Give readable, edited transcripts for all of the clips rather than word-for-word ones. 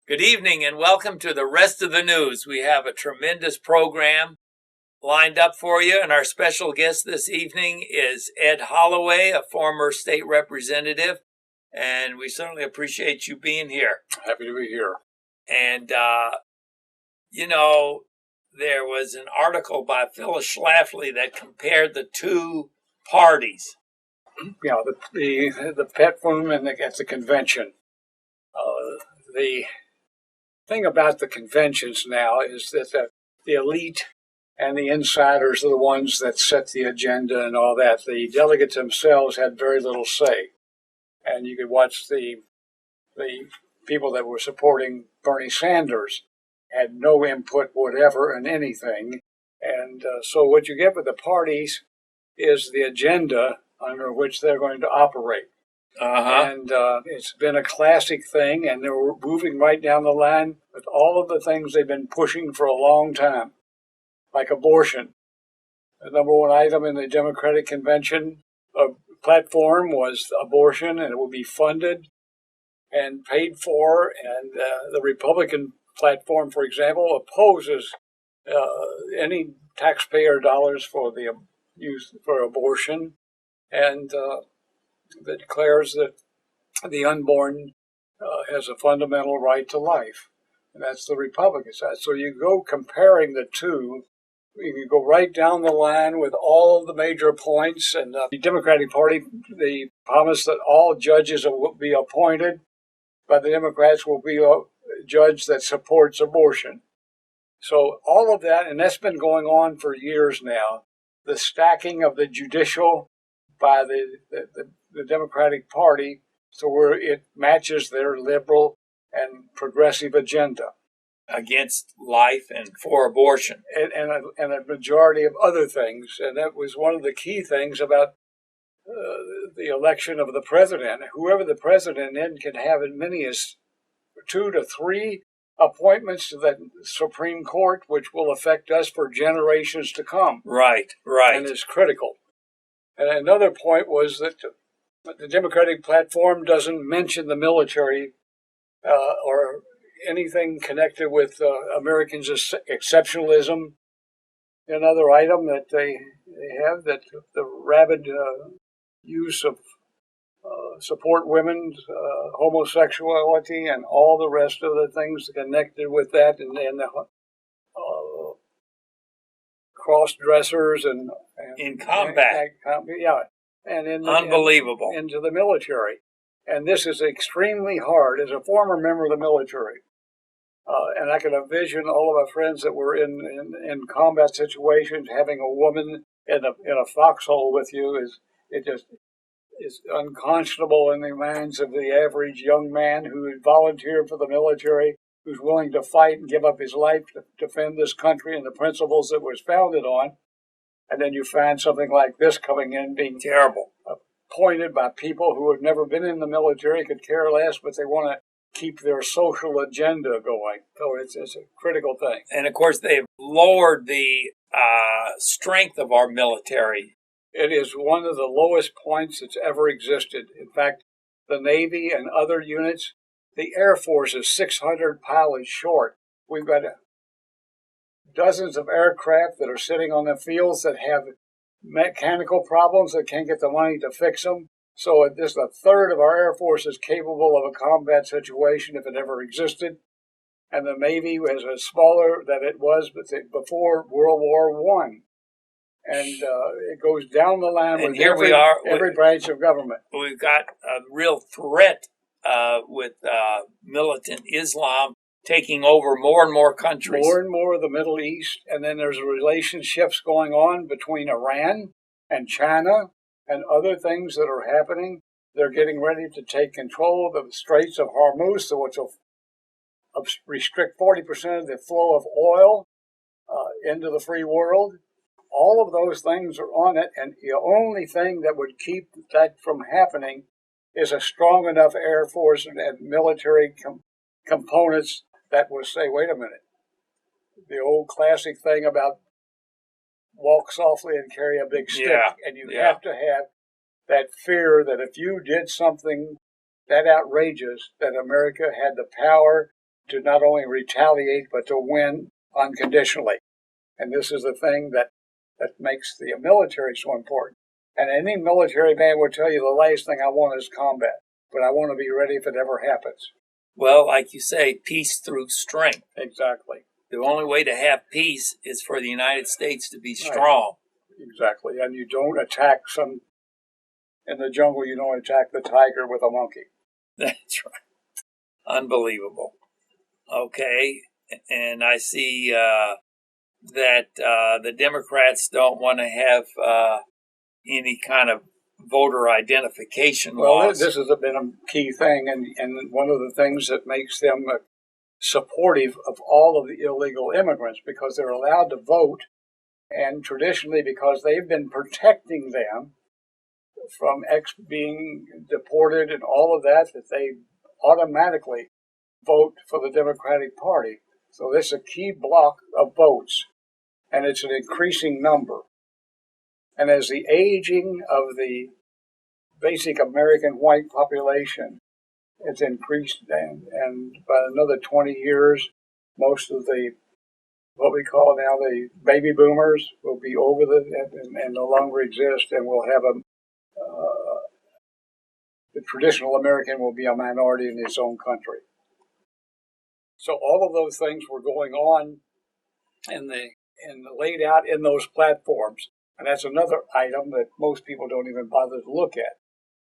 Good evening and welcome to the rest of the news. We have a tremendous program lined up for you, and our special guest this evening is Ed Holloway, a former state representative, and we certainly appreciate you being here. Happy to be here. And, there was an article by Phyllis Schlafly that compared the two parties. Yeah, the pet room and at the convention. The thing about the conventions now is that the elite and the insiders are the ones that set the agenda and all that. The delegates themselves had very little say. And you could watch the people that were supporting Bernie Sanders had no input whatever in anything. And so what you get with the parties is the agenda under which they're going to operate. And it's been a classic thing, and they're moving right down the line with all of the things they've been pushing for a long time, like abortion. The number one item in the Democratic Convention platform was abortion, and it will be funded and paid for. And the Republican platform, for example, opposes any taxpayer dollars for the use for abortion, and that declares that the unborn has a fundamental right to life. And that's the Republican side. So you go comparing the two, you can go right down the line with all of the major points. And the Democratic Party, the promise that all judges will be appointed by the Democrats will be a judge that supports abortion. So all of that, and that's been going on for years now, the stacking of the judicial by the Democratic Party, so where it matches their liberal and progressive agenda against life and for abortion, and a majority of other things. And that was one of the key things about the election of the president. Whoever the president is can have as many as 2 to 3 appointments to the Supreme Court, which will affect us for generations to come. Right. And is critical. And another point was that the Democratic platform doesn't mention the military or anything connected with Americans' exceptionalism. Another item that they have, that the rabid use of support women's homosexuality and all the rest of the things connected with that, and the cross-dressers and in combat. And unbelievable. Into the military. And this is extremely hard. As a former member of the military, and I can envision all of our friends that were in combat situations, having a woman in a foxhole with you is unconscionable in the minds of the average young man who volunteered for the military, who's willing to fight and give up his life to defend this country and the principles that was founded on. And then you find something like this coming in, being terrible, appointed by people who have never been in the military, could care less, but they want to keep their social agenda going. So it's a critical thing. And of course, they've lowered the strength of our military. It is one of the lowest points that's ever existed. In fact, the Navy and other units, the Air Force is 600 pilots short. We've got dozens of aircraft that are sitting on the fields that have mechanical problems that can't get the money to fix them. So this a third of our Air Force is capable of a combat situation if it ever existed. And the Navy is smaller than it was before World War I. And it goes down the line and with here every branch of government. We've got a real threat with militant Islam taking over more and more countries. More and more of the Middle East. And then there's relationships going on between Iran and China and other things that are happening. They're getting ready to take control of the Straits of Hormuz, which will restrict 40% of the flow of oil into the free world. All of those things are on it, and the only thing that would keep that from happening is a strong enough Air Force and military components that will say, wait a minute, the old classic thing about walk softly and carry a big stick. And you have to have that fear that if you did something that outrageous, that America had the power to not only retaliate, but to win unconditionally. And this is the thing that makes the military so important. And any military man would tell you the last thing I want is combat, but I want to be ready if it ever happens. Well, like you say, peace through strength. Exactly. The only way to have peace is for the United States to be strong. Right. Exactly. And you don't attack in the jungle, you don't attack the tiger with a monkey. That's right. Unbelievable. Okay. And I see that the Democrats don't want to have any kind of voter identification laws. This has been a key thing, and one of the things that makes them supportive of all of the illegal immigrants, because they're allowed to vote, and traditionally because they've been protecting them from being deported and all of that they automatically vote for the Democratic Party. So this is a key block of votes, and it's an increasing number. And as the aging of the basic American white population it's increased, and by another 20 years, most of the what we call now the baby boomers will be over and no longer exist, and we'll have the traditional American will be a minority in its own country. So all of those things were going on and laid out in those platforms. And that's another item that most people don't even bother to look at.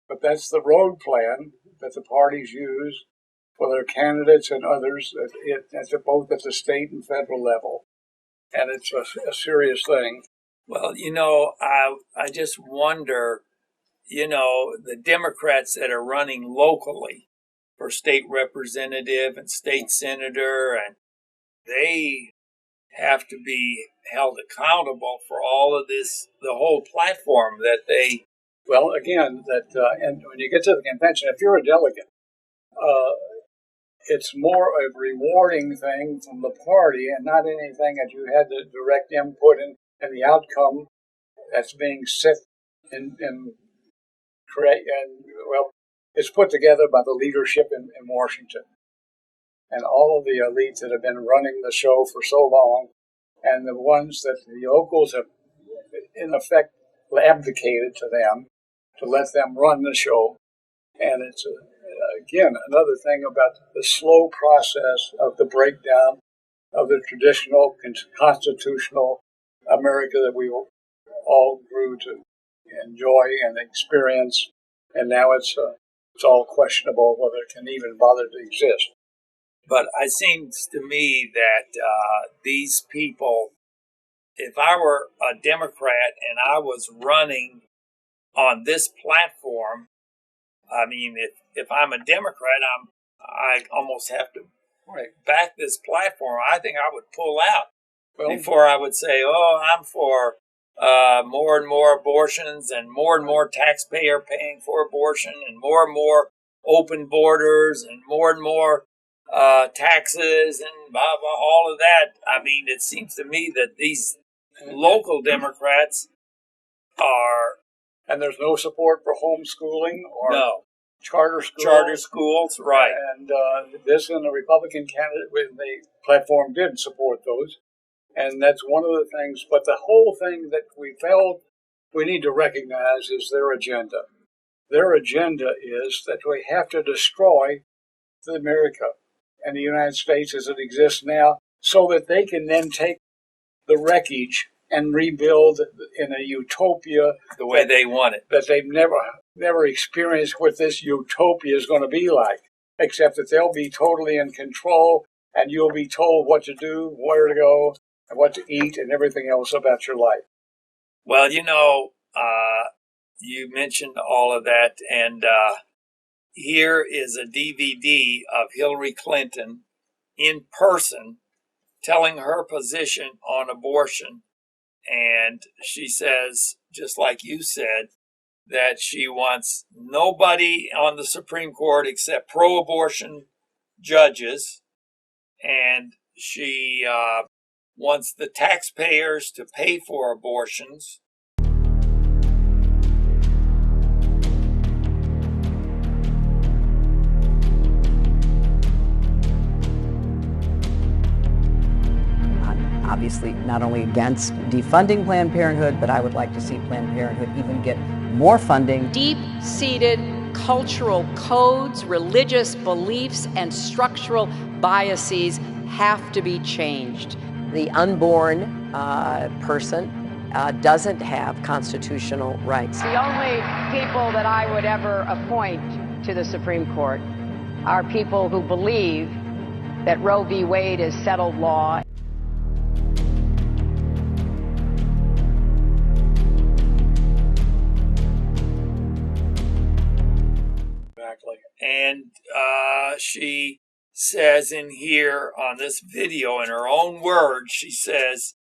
But that's the road plan that the parties use for their candidates and others, both at the state and federal level. And it's a serious thing. Well, I just wonder, the Democrats that are running locally for state representative and state senator, and they have to be held accountable for all of this, the whole platform that they... Well, again, and when you get to the convention, if you're a delegate, it's more a rewarding thing from the party and not anything that you had the direct input in, and the outcome that's being set and it's put together by the leadership in Washington. And all of the elites that have been running the show for so long, and the ones that the locals have, in effect, abdicated to them, to let them run the show. And it's, again, another thing about the slow process of the breakdown of the traditional constitutional America that we all grew to enjoy and experience. And now it's all questionable whether it can even bother to exist. But it seems to me that these people, if I were a Democrat and I was running on this platform, I mean, if I'm a Democrat, I almost have to back this platform. I think I would pull out before I would say, I'm for more and more abortions and more taxpayer paying for abortion and more open borders and more taxes and blah, blah, all of that. I mean, it seems to me that these local Democrats are... And there's no support for homeschooling or charter schools. Right. And this and the Republican candidate with the platform did support those. And that's one of the things. But the whole thing that we felt we need to recognize is their agenda. Their agenda is that we have to destroy America and the United States as it exists now, so that they can then take the wreckage and rebuild in a utopia the way they want it. That they've never experienced what this utopia is going to be like, except that they'll be totally in control and you'll be told what to do, where to go, and what to eat, and everything else about your life. Well, you mentioned all of that, and here is a DVD of Hillary Clinton in person telling her position on abortion. And she says, just like you said, that she wants nobody on the Supreme Court except pro-abortion judges. And she wants the taxpayers to pay for abortions. obviously not only against defunding Planned Parenthood, but I would like to see Planned Parenthood even get more funding. Deep-seated cultural codes, religious beliefs, and structural biases have to be changed. The unborn person doesn't have constitutional rights. The only people that I would ever appoint to the Supreme Court are people who believe that Roe v. Wade is settled law. Exactly. And she says in here on this video, in her own words, she says,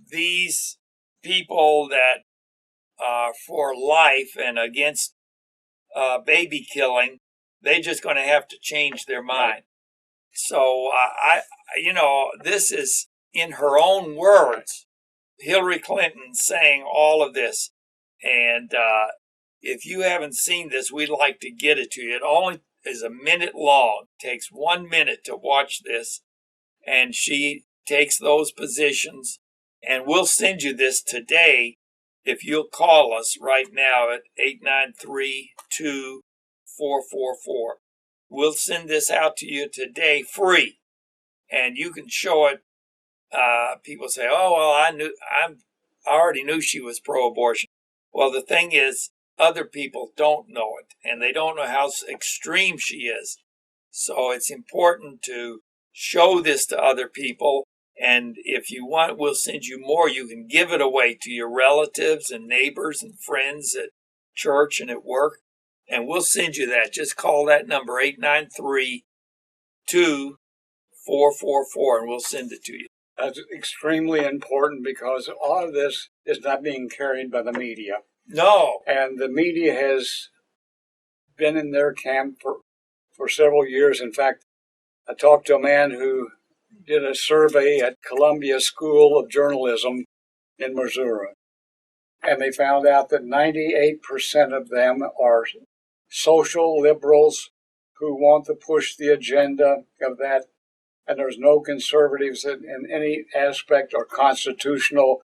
these people that are for life and against baby killing, they're just going to have to change their mind. So this is in her own words, Hillary Clinton saying all of this. And if you haven't seen this, we'd like to get it to you. It only is a minute long. It takes 1 minute to watch this. And she takes those positions. And we'll send you this today if you'll call us right now at 893-2444. We'll send this out to you today free. And you can show it. People say, oh, well, I already knew she was pro-abortion. Well, the thing is, other people don't know it, and they don't know how extreme she is. So it's important to show this to other people. And if you want, we'll send you more. You can give it away to your relatives and neighbors and friends at church and at work. And we'll send you that. Just call that number, 893-2444, and we'll send it to you. That's extremely important because all of this is not being carried by the media. No. And the media has been in their camp for several years. In fact, I talked to a man who did a survey at Columbia School of Journalism in Missouri. And they found out that 98% of them are social liberals who want to push the agenda of that. And there's no conservatives in any aspect or constitutional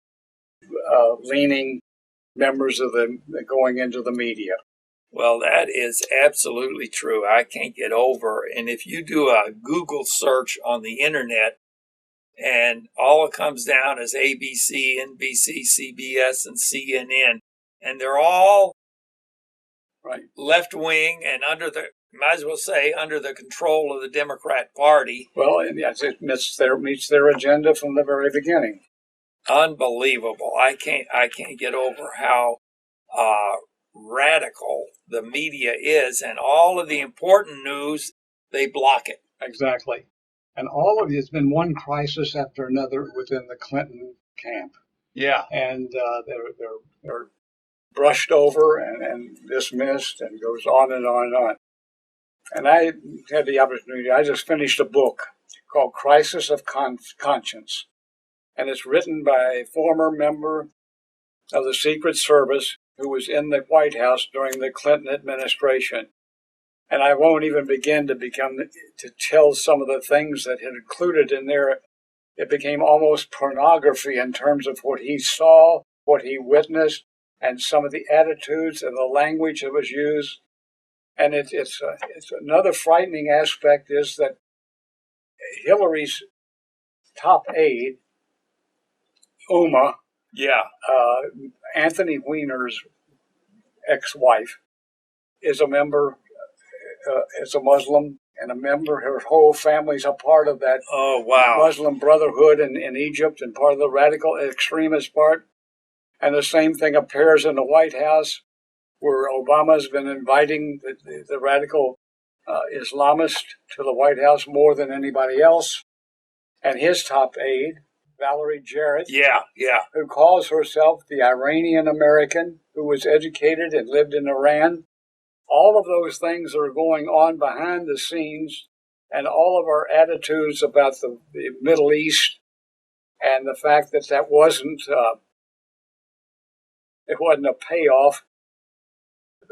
leaning members of the going into the media. Well, that is absolutely true. I can't get over. And if you do a Google search on the internet, and all it comes down is ABC, NBC, CBS, and CNN, and they're all right left wing and under the control of the Democrat Party. Well, and yes, it meets their agenda from the very beginning. Unbelievable. I can't get over how radical the media is, and all of the important news, they block it. Exactly. And all of it has been one crisis after another within the Clinton camp. Yeah. And they're brushed over and dismissed, and goes on and on and on. And I had the opportunity, I just finished a book called Crisis of Conscience. And it's written by a former member of the Secret Service who was in the White House during the Clinton administration. And I won't even begin to tell some of the things that had included in there. It became almost pornography in terms of what he saw, what he witnessed, and some of the attitudes and the language that was used. And it's another frightening aspect is that Hillary's top aide, Uma, Anthony Weiner's ex-wife, is a member, is a Muslim, and a member, her whole family's a part of that Muslim Brotherhood in Egypt, and part of the radical extremist part. And the same thing appears in the White House, where Obama's been inviting the radical Islamist to the White House more than anybody else. And his top aide, Valerie Jarrett, who calls herself the Iranian American, who was educated and lived in Iran. All of those things are going on behind the scenes, and all of our attitudes about the Middle East, and the fact that wasn't it wasn't a payoff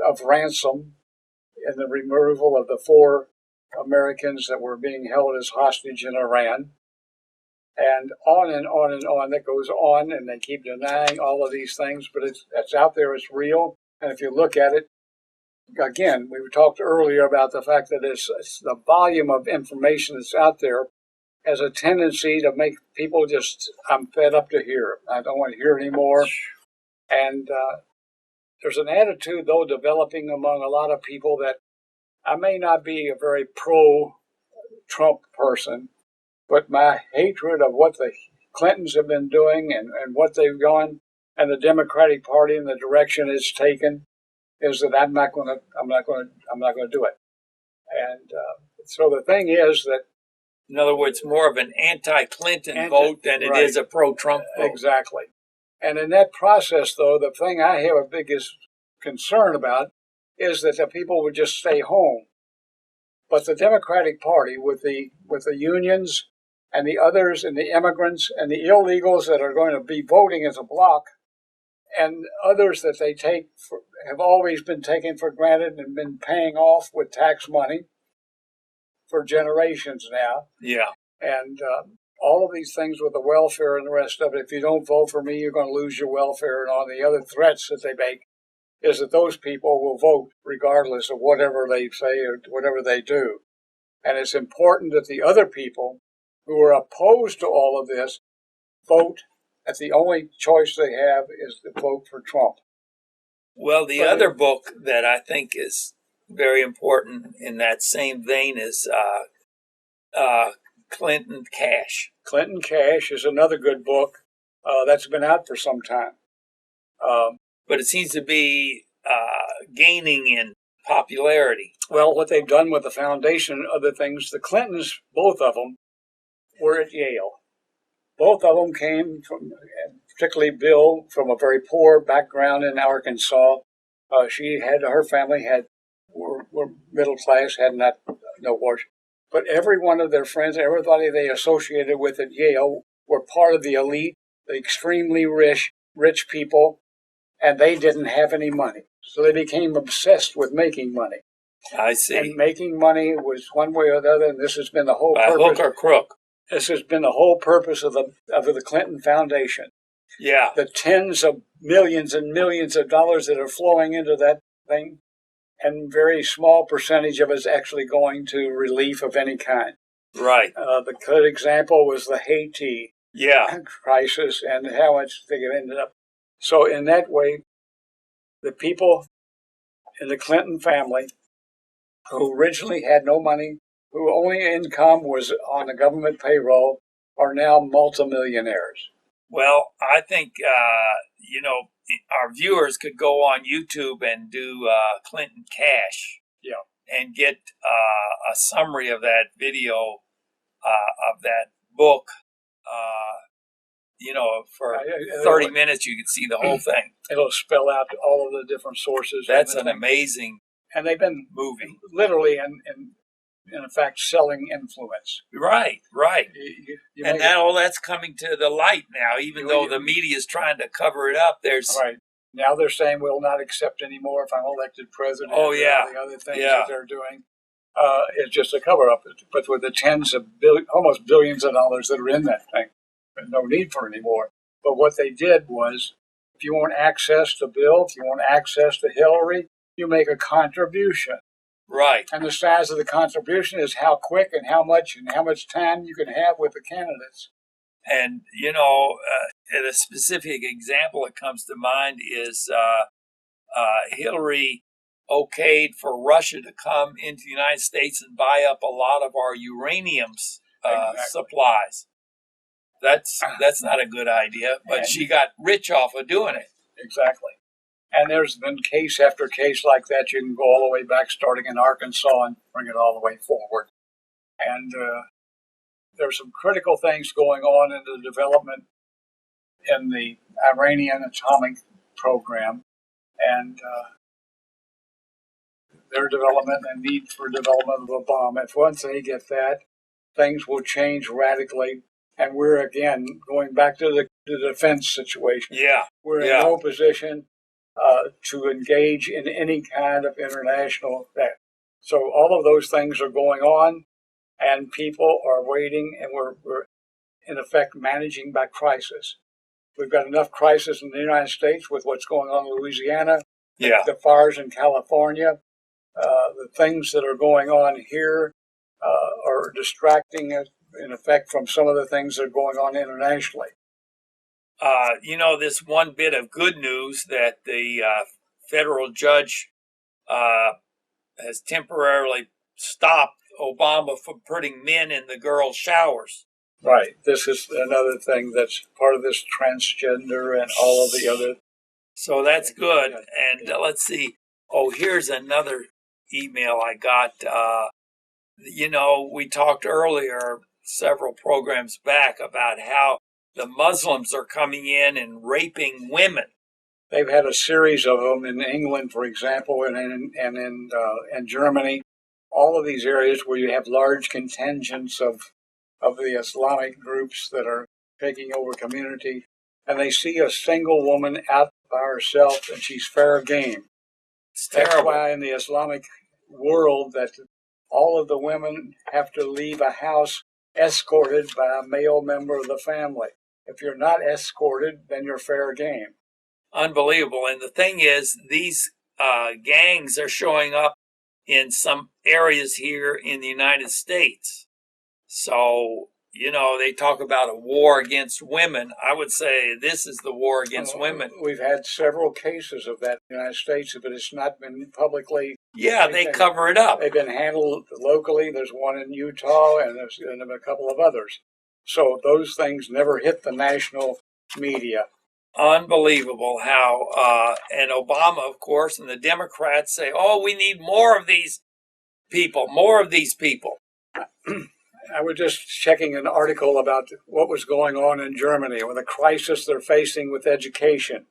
of ransom in the removal of the 4 Americans that were being held as hostage in Iran. and on and on and on. That goes on, and they keep denying all of these things, but it's out there, it's real. And if you look at it, again, we talked earlier about the fact that it's the volume of information that's out there has a tendency to make people just, I'm fed up to hear it. I don't want to hear anymore. And there's an attitude, though, developing among a lot of people that I may not be a very pro-Trump person, but my hatred of what the Clintons have been doing and what they've gone, and the Democratic Party and the direction it's taken, is that I'm not going to do it. And so the thing is that, in other words, more of an anti-Clinton vote than it is a pro-Trump vote. Exactly. And in that process, though, the thing I have a biggest concern about is that the people would just stay home. But the Democratic Party, with the unions and the others and the immigrants and the illegals that are going to be voting as a bloc, and others that they have always been taken for granted and been paying off with tax money for generations now. Yeah. And all of these things with the welfare and the rest of it, if you don't vote for me, you're going to lose your welfare, and all the other threats that they make, is that those people will vote regardless of whatever they say or whatever they do. And it's important that the other people who are opposed to all of this vote, that the only choice they have is to vote for Trump. Well, the other book that I think is very important in that same vein is Clinton Cash. Clinton Cash is another good book that's been out for some time. But it seems to be gaining in popularity. Well, what they've done with the foundation, other things, the Clintons, both of them, were at Yale. Both of them came from, particularly Bill, from a very poor background in Arkansas. Her family were middle class, had no worse. But every one of their friends, everybody they associated with at Yale, were part of the elite, the extremely rich people, and they didn't have any money. So they became obsessed with making money. I see. And making money was one way or the other, and this has been the whole purpose. By hook or crook. This has been the whole purpose of the Clinton Foundation. Yeah. The tens of millions and millions of dollars that are flowing into that thing, and very small percentage of it is actually going to relief of any kind. Right. The good example was the Haiti crisis and how much they ended up. So in that way, the people in the Clinton family who originally had no money, whose only income was on the government payroll, are now multimillionaires. Well, I think, our viewers could go on YouTube and do Clinton Cash and get a summary of that video of that book. For 30 minutes, you can see the whole thing. It'll spell out all of the different sources. That's an amazing and they've been movie. Literally, in fact, selling influence. Right. And all that's coming to the light now, even though the media is trying to cover it up. Right. Now they're saying we'll not accept anymore if I'm elected president. Oh, yeah. And the other things that they're doing. It's just a cover-up. But with the tens of almost billions of dollars that are in that thing, there's no need for it anymore. But what they did was, if you want access to Bill, if you want access to Hillary, you make a contribution. Right. And the size of the contribution is how quick and how much time you can have with the candidates. And, a specific example that comes to mind is Hillary okayed for Russia to come into the United States and buy up a lot of our uranium supplies. That's not a good idea, but she got rich off of doing it. Exactly. And there's been case after case like that. You can go all the way back, starting in Arkansas, and bring it all the way forward. And there's some critical things going on in the development in the Iranian atomic program, and their development and need for development of a bomb. If once they get that, things will change radically. And we're, again, going back to the defense situation. Yeah. We're in no position to engage in any kind of international threat. So all of those things are going on, and people are waiting, and in effect, managing by crisis. We've got enough crisis in the United States with what's going on in Louisiana, the fires in California, the things that are going on here are distracting us, in effect, from some of the things that are going on internationally. This one bit of good news that the federal judge has temporarily stopped Obama from putting men in the girls' showers. Right. This is another thing that's part of this transgender and all of the other. So that's good. And let's see. Oh, here's another email I got. We talked earlier, several programs back, about how the Muslims are coming in and raping women. They've had a series of them in England, for example, and in Germany. All of these areas where you have large contingents of the Islamic groups that are taking over community, and they see a single woman out by herself, and she's fair game. It's terrible. That's why in the Islamic world that all of the women have to leave a house escorted by a male member of the family. If you're not escorted, then you're fair game. Unbelievable. And the thing is, these gangs are showing up in some areas here in the United States. So, they talk about a war against women. I would say this is the war against women. We've had several cases of that in the United States, but it's not been publicly. Yeah, they cover it up. They've been handled locally. There's one in Utah, and there's a couple of others. So those things never hit the national media. Unbelievable how, and Obama, of course, and the Democrats say, we need more of these people. I was just checking an article about what was going on in Germany with the crisis they're facing with education.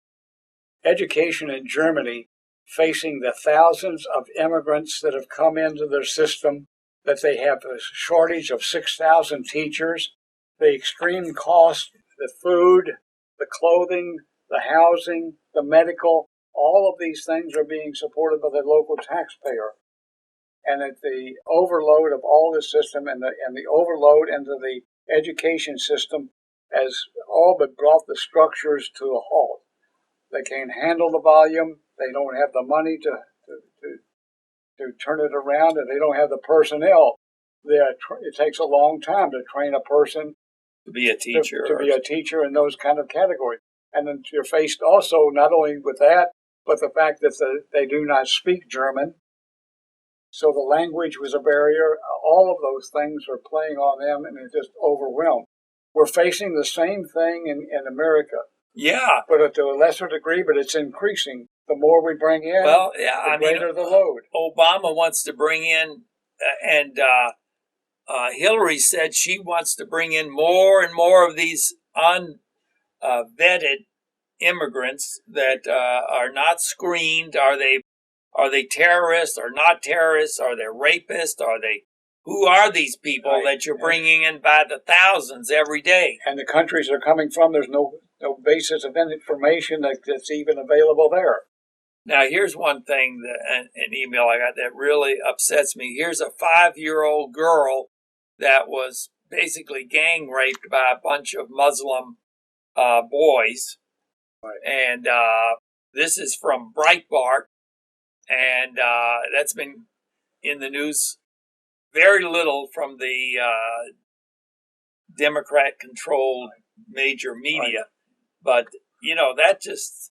Education in Germany, facing the thousands of immigrants that have come into their system, that they have a shortage of 6,000 teachers, the extreme cost, the food, the clothing, the housing, the medical, all of these things are being supported by the local taxpayer. And that the overload of all this system and the overload into the education system has all but brought the structures to a halt. They can't handle the volume. They don't have the money to turn it around, and they don't have the personnel. It takes a long time to train a person to be a teacher, to be a teacher in those kind of categories. And then you're faced also not only with that, but the fact that they do not speak German. So the language was a barrier. All of those things are playing on them, and they're just overwhelmed. We're facing the same thing in America. Yeah. But to a lesser degree, but it's increasing. The more we bring in, the greater the load. Obama wants to bring in, and Hillary said she wants to bring in more and more of these unvetted immigrants that are not screened. Are they terrorists or not terrorists? Are they rapists? Who are these people that you're bringing in by the thousands every day? And the countries they're coming from, there's no basis of information that's even available there. Now, here's one thing, an email I got that really upsets me. Here's a 5-year-old girl that was basically gang raped by a bunch of Muslim boys. Right. And this is from Breitbart. And that's been in the news very little from the Democrat-controlled major media. But, that just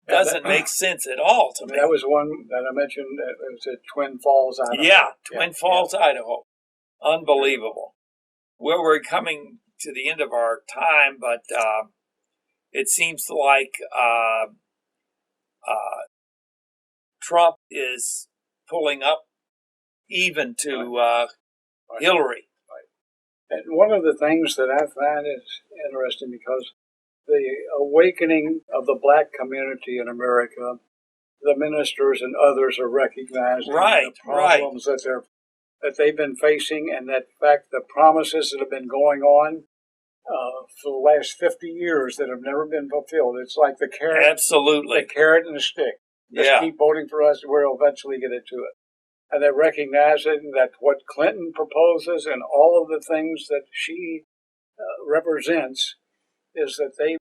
doesn't make sense at all to me. That was one that I mentioned. It was at Twin Falls, Idaho. Yeah, Twin Falls, Idaho. Unbelievable. Well, we're coming to the end of our time, but it seems like Trump is pulling up even to Hillary. Right. And one of the things that I find is interesting, because the awakening of the black community in America, the ministers and others are recognizing the problems that they've been facing, and that fact the promises that have been going on for the last 50 years that have never been fulfilled. It's like the carrot, absolutely, the carrot and the stick. Just keep voting for us, we'll eventually get into it. And they're recognizing that what Clinton proposes and all of the things that she represents is that they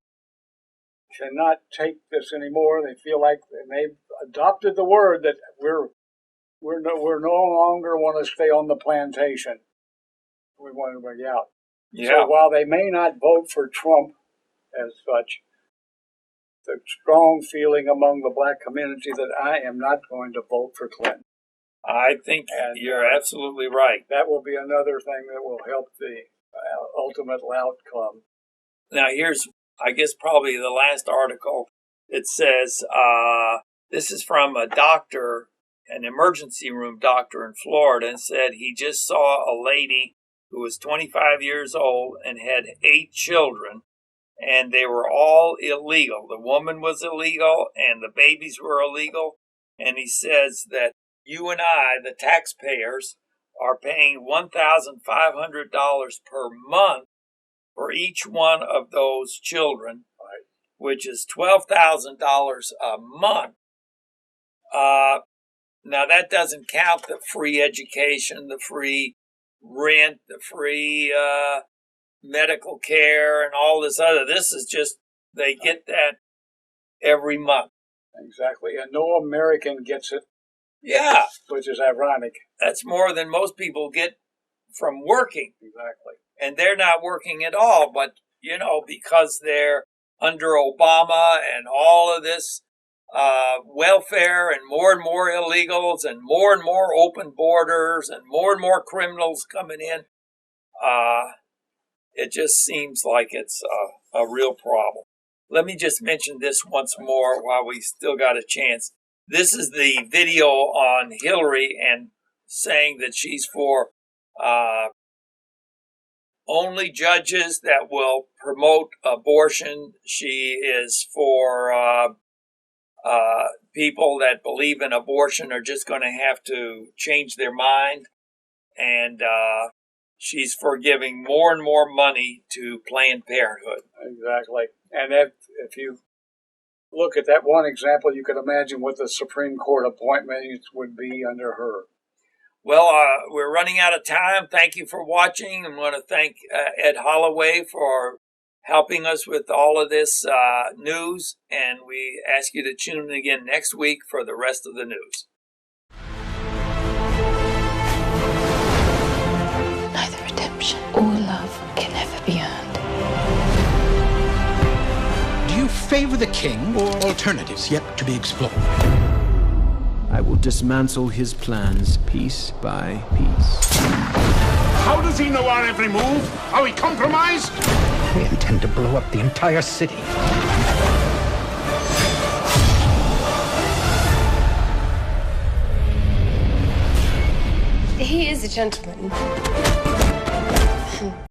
cannot take this anymore. They feel like they've adopted the word that we're no longer want to stay on the plantation. We want to bring out. Yeah. So while they may not vote for Trump as such, the strong feeling among the black community that I am not going to vote for Clinton. I think you're absolutely right. That will be another thing that will help the ultimate outcome. Now, here's, I guess, probably the last article. It says, this is from a doctor, an emergency room doctor in Florida, and said he just saw a lady who was 25 years old and had 8 children, and they were all illegal. The woman was illegal, and the babies were illegal. And he says that you and I, the taxpayers, are paying $1,500 per month for each one of those children, right, which is $12,000 a month. Now, that doesn't count the free education, the free rent, the free medical care, and all this other. This is just, they get that every month. Exactly. And no American gets it. Yeah. Which is ironic. That's more than most people get from working. Exactly. And they're not working at all, but, you know, because they're under Obama and all of this welfare and more illegals and more open borders and more criminals coming in, it just seems like it's a real problem. Let me just mention this once more while we still got a chance. This is the video on Hillary and saying that she's for only judges that will promote abortion. She is for people that believe in abortion are just going to have to change their mind. And she's for giving more and more money to Planned Parenthood. Exactly. And if you look at that one example, you can imagine what the Supreme Court appointments would be under her. Well, we're running out of time. Thank you for watching. I want to thank Ed Holloway for helping us with all of this news. And we ask you to tune in again next week for the rest of the news. Neither redemption or love can ever be earned. Do you favor the king or alternatives yet to be explored? I will dismantle his plans piece by piece. How does he know our every move? Are we compromised? We intend to blow up the entire city. He is a gentleman.